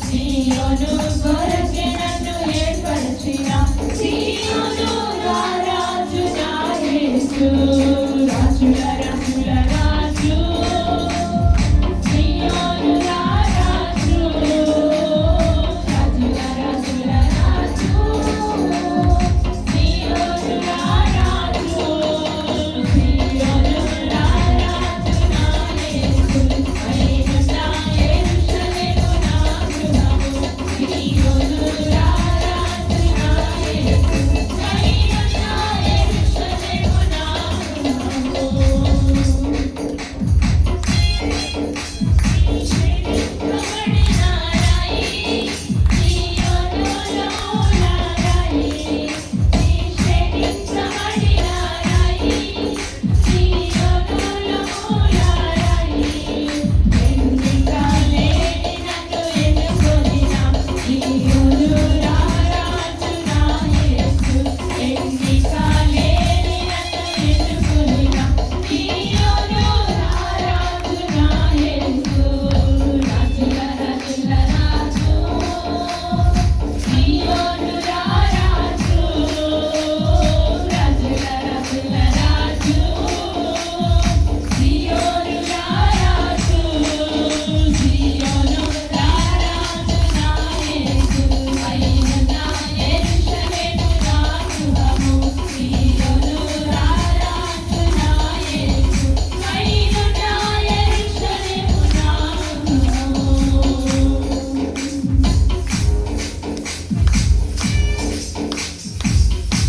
సీయోను కొరకే నన్ను ఏర్పరచిన సీయోను రాజు నా యేసు రాజుల రాజుల రాజు సీయోను రాజు రాజుల రాజుల రాజు సీయోను రాజు సీయోను రాజు నా యేసు అయిన నా యెరూషలేము నా గృహము సీయోను రాజు నా యేసు అయిన నా యెరూషలేము నా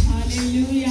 Hallelujah.